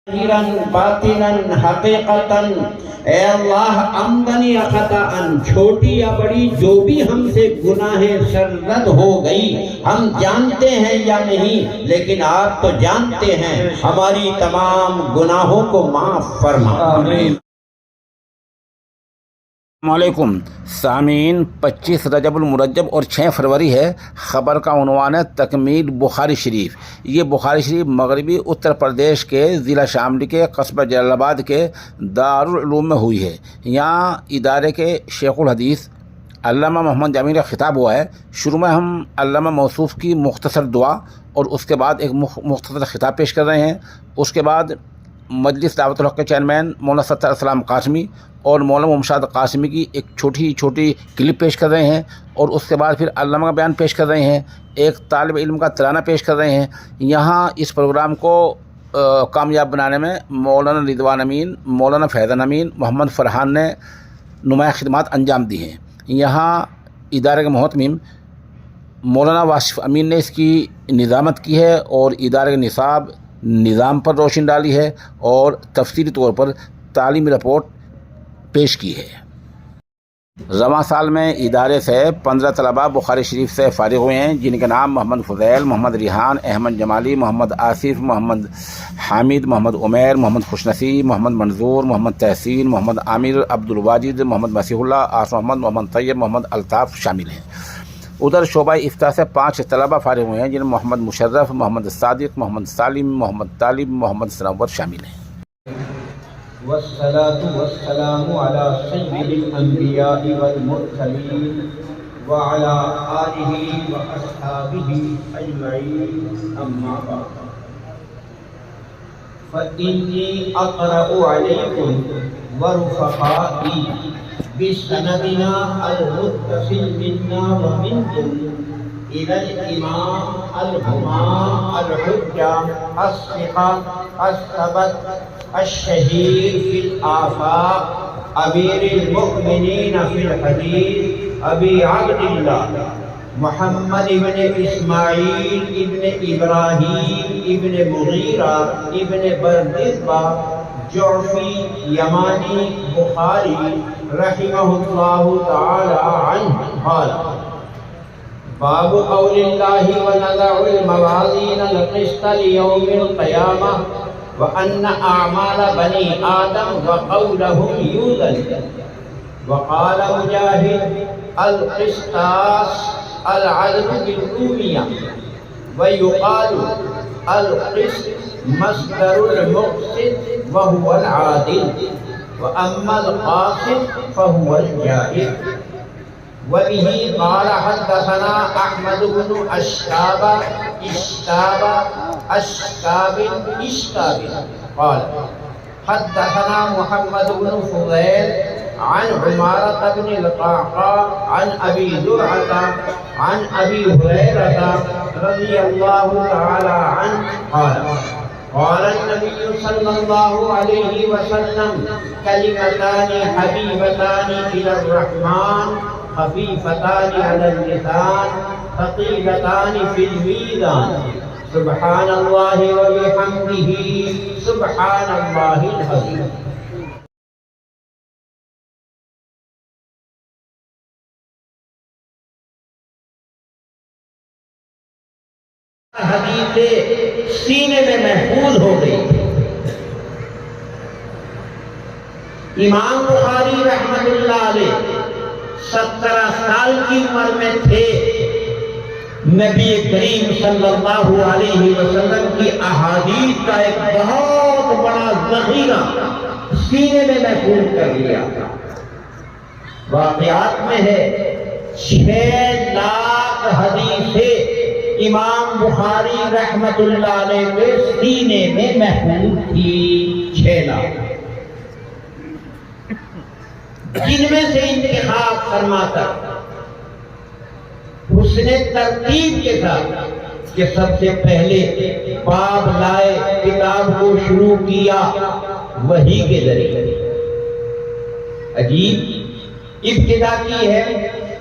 باطنن حقیقتن، اے اللہ آمدنی خطاً، چھوٹی یا بڑی جو بھی ہم سے گناہ سرزد ہو گئی، ہم جانتے ہیں یا نہیں، لیکن آپ تو جانتے ہیں، ہماری تمام گناہوں کو معاف فرما۔ آمین۔ السلام علیکم سامعین، 25 رجب المرجب اور 6 فروری ہے۔ خبر کا عنوان ہے تکمیل بخاری شریف۔ یہ بخاری شریف مغربی اتر پردیش کے ضلع شاملی کے قصبہ جلال آباد کے دارالعلوم میں ہوئی ہے۔ یہاں ادارے کے شیخ الحدیث علامہ محمد جامی کا خطاب ہوا ہے۔ شروع میں ہم علامہ موصوف کی مختصر دعا اور اس کے بعد ایک مختصر خطاب پیش کر رہے ہیں۔ اس کے بعد مجلس دعوت الحق کے چیئرمین مولانا ستار اسلام قاسمی اور مولانا ممشاد قاسمی کی ایک چھوٹی کلپ پیش کر رہے ہیں، اور اس کے بعد پھر علامہ کا بیان پیش کر رہے ہیں، ایک طالب علم کا ترانہ پیش کر رہے ہیں۔ یہاں اس پروگرام کو کامیاب بنانے میں مولانا رضوان امین، مولانا فیضان امین، محمد فرحان نے نمایاں خدمات انجام دی ہیں۔ یہاں ادارے کے محتمم مولانا واصف امین نے اس کی نظامت کی ہے اور ادارے کے نظام پر روشنی ڈالی ہے اور تفصیلی طور پر تعلیمی رپورٹ پیش کی ہے۔ رواں سال میں ادارے سے 15 طلباء بخاری شریف سے فارغ ہوئے ہیں، جن کے نام محمد فضیل، محمد ریحان، احمد جمالی، محمد آصف، محمد حامد، محمد عمیر، محمد خوش نصیب، محمد منظور، محمد تحسین، محمد عامر، عبد الواجد، محمد مسیح اللہ، آصف محمد، محمد طیب، محمد الطاف شامل ہیں۔ ادھر شعبہ افتاح سے 5 طلباء فارغ ہوئے ہیں، جن میں محمد مشرف، محمد صادق، محمد سالم، محمد طالب، محمد سنور شامل ہیں۔ والصلاة والسلام على سيد الأنبياء والمرسلين وعلى آله وأصحابه أجمعين، أما بعد فإني أقرأ عليكم ورفقائي بسندنا المتصل منا ومنكم إلى الإمام الهمام الحجة الثقة الثبت الشهير في الآفاق أمير المؤمنين في الحديث أبي عبد الله محمد بن إسماعيل ابن إبراهيم ابن مغيرة ابن بردبة جعفي يماني بخاري رحمه الله تعالى عنه قال: باب قول الله ونضع الموازين القسط ليوم القيامة وأن أعمال بني آدم وقولهم يوزن. وقال مجاهد: القسطاس العدل بالرومية، ويقال القسط مصدر المقسط وهو العادل، وأما القاسط فهو الجائر. وبه قال حدثنا أحمد بن أشكاب قال حدثنا محمد بن فضيل عن عمارة بن القعقاع عن أبي زرعة عن أبي هريرة رضي الله تعالى عنه قال: قال النبي صلى الله عليه وسلم: كلمتان حبيبتان إلى الرحمن خفيفتان على اللسان ثقيلتان في الميزان، سبحان الله وبحمده سبحان الله العظيم. حدیث سینے میں محفوظ ہو گئی. امام بخاری رحمت اللہ علیہ 17 سال کی عمر میں تھے، نبی کریم صلی اللہ علیہ وسلم کی احادیث کا ایک بہت بڑا ذخیرہ سینے میں محفوظ کر لیا. واقعات میں ہے 6 لاکھ حدیثیں امام بخاری رحمت اللہ علیہ کے سینے میں محفوظ تھی. 6 لاکھ، جن میں سے انتخاب فرما کر حسن ترتیب کے ساتھ کہ سب سے پہلے باب لائے، کتاب کو شروع کیا وحی کے ذریعے. عجیب ابتدا کی ہے،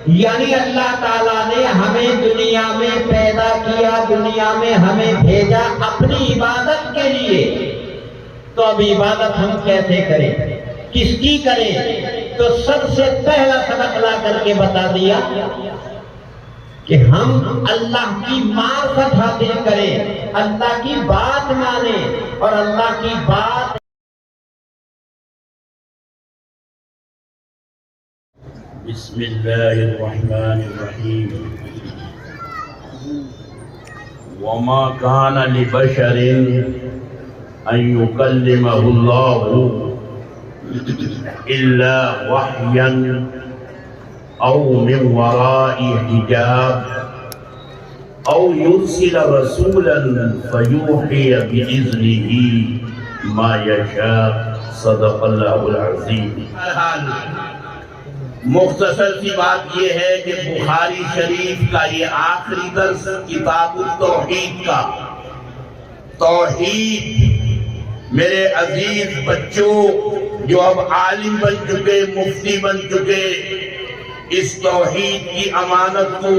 یعنی اللہ تعالیٰ نے ہمیں دنیا میں پیدا کیا، دنیا میں ہمیں بھیجا اپنی عبادت کے لیے، تو اب عبادت ہم کیسے کریں، کس کی کریں؟ تو سب سے پہلا سبق لا کر کے بتا دیا کہ ہم اللہ کی معرفت حاصل کریں، اللہ کی بات مانیں اور اللہ کی بات بسم اللہ الرحمن الرحیم وما كان لبشر ان يكلمه الله الا وحيا او من وراء حجاب او يرسل رسولا فيوحي باذنه ما يشاء صدق اللہ العظیم۔ مختصر سی بات یہ ہے کہ بخاری شریف کا یہ آخری درس کتاب التوحید کا، توحید میرے عزیز بچوں جو اب عالم بن چکے، مفتی بن چکے، اس توحید کی امانت کو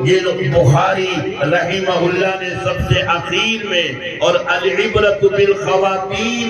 یہ بخاری رحمہ اللہ نے سب سے اخیر میں، اور العبرۃ بالخواتیم،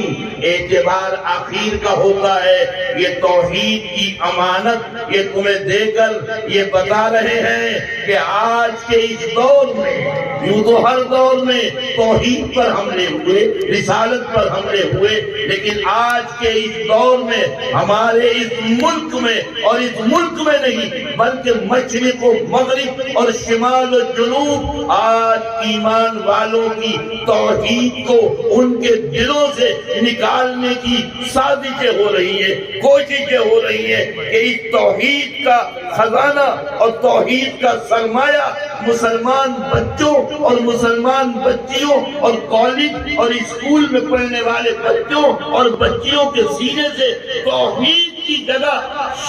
اعتبار آخر کا ہوتا ہے، یہ توحید کی امانت یہ تمہیں دے کر یہ بتا رہے ہیں کہ آج کے اس دور میں، یوں تو ہر دور میں توحید پر حملے ہوئے، رسالت پر حملے ہوئے، لیکن آج کے اس دور میں ہمارے اس ملک میں، اور اس ملک میں نہیں بلکہ مشرق و مغرب اور شمال و جنوب، آج ایمان والوں کی توحید کو ان کے دلوں سے نکالنے کی سازشیں ہو رہی ہیں، کوششیں ہو رہی ہیں کہ اس توحید کا خزانہ اور توحید کا سرمایہ مسلمان بچوں اور مسلمان بچیوں اور کالج اور اسکول میں پڑھنے والے بچوں اور بچیوں کے سینے سے توحید کی جگہ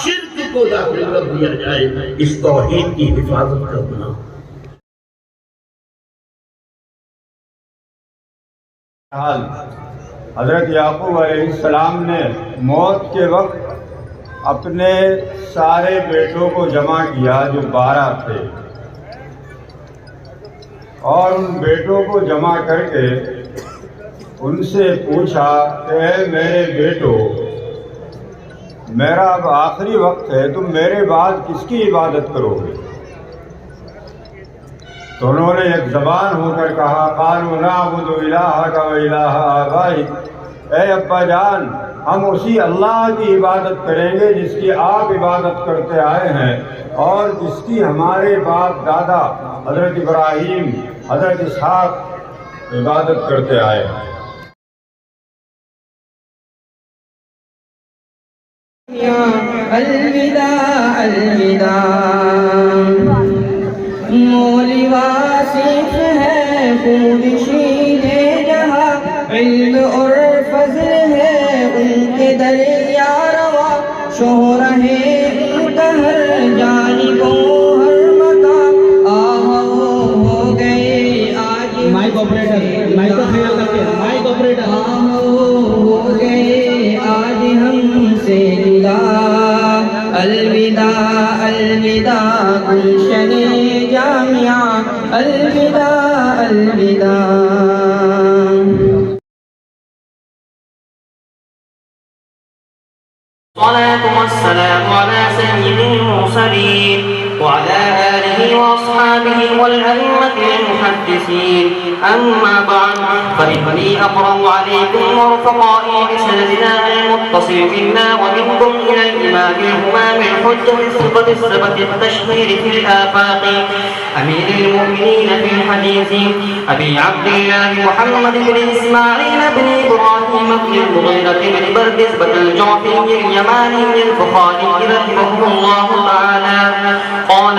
شرک کو داخل کر دیا جائے، اس توحید کی حفاظت کرنا۔ حضرت یعقوب علیہ السلام نے موت کے وقت اپنے سارے بیٹوں کو جمع کیا جو 12 تھے، اور ان بیٹوں کو جمع کر کے ان سے پوچھا کہ اے میرے بیٹو، میرا اب آخری وقت ہے، تم میرے بعد کس کی عبادت کرو گے؟ تو انہوں نے ایک زبان ہو کر کہا قالوا نعبد الہک و الہ آبائک، اے ابا جان ہم اسی اللہ کی عبادت کریں گے جس کی آپ عبادت کرتے آئے ہیں اور جس کی ہمارے باپ دادا حضرت ابراہیم، حضرت اسحاق عبادت کرتے آئے ہیں۔ الوداع الوداع، مولی واصف ہے خوب شیر جہاں، علم اور فضل ہے ان کے دریا روا، شہرہ ہے ان کا ہر جانبوں ہر مقام، آہا ہو گئے آج مائک آپریٹر، مائک کا خیال رکھیں، مائک آپریٹر، آہا ہو گئے آج ہم سے جدا، الوداع الوداع گلشن جامعہ، الوداع الوداع۔ الصلاة والسلام على سيد المرسلين وعلى آله وأصحابه والأئمة المحدثين، أما بعد فإني أقرأ عليكم ورفقائي بسندنا المتصل منا ومنكم إلى الإمام الهمام الحجة الثقة الثبت التشهير في الآفاق، أمير المؤمنين في الحديث، أبي عبد الله محمد بن إسماعيل بن إبراهيم بن المغيرة بن بردزبة الجعفي اليماني البخاري رحمه الله تعالى قال: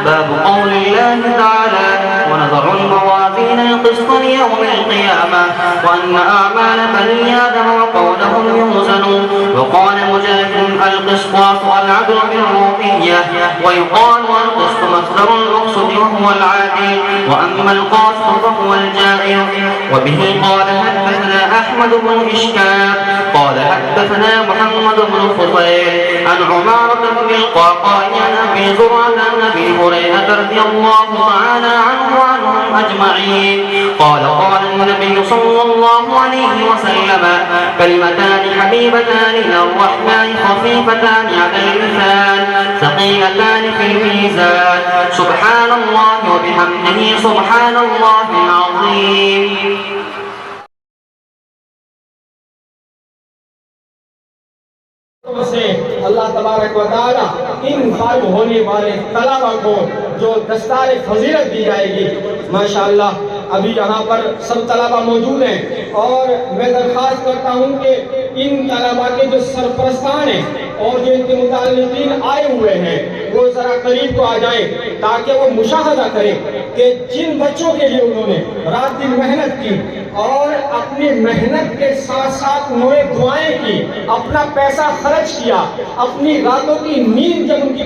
باب قول الله تعالى: ونضع الموازين القسط ليوم القيامة وأن أعمال بني آدم وقولهم يوزن. وقال مجاهد: القسطاس العدل بالرومية ويقال والقسط مصدر المقصد وهو العادل وأما القاسط فهو الجائر. وبه قال حدثنا أحمد بن إشكاب قال حدثنا محمد بن فضيل عن عمارة بن القعقاع عن أبي زرعة عن أبي هريرة رضي الله تعالى عنه وعنهم أجمعين قال قال النبي صلى الله عليه وسلم كلمتان حبيبتان إلى الرحمن خفيفتان على اللسان ثقيلتان في الميزان سبحان الله وبحمده سبحان الله العظيم. سے اللہ تبارک و تعالیٰ ان فارغ ہونے والے طلباء کو جو دستار فضیلت دی جائے گی. ماشاءاللہ ابھی یہاں پر سب طلباء موجود ہیں اور میں درخواست کرتا ہوں کہ ان طلباء کے جو سرپرستان ہیں اور جو ان کے متعلقین آئے ہوئے ہیں وہ ذرا قریب کو آ جائیں تاکہ وہ مشاہدہ کریں کہ جن بچوں کے لیے انہوں نے رات دن محنت کی اور اپنی محنت کے ساتھ ساتھ انہوں نے دعائیں کی, اپنا پیسہ خرچ کیا, اپنی راتوں کی نیند جب ان کی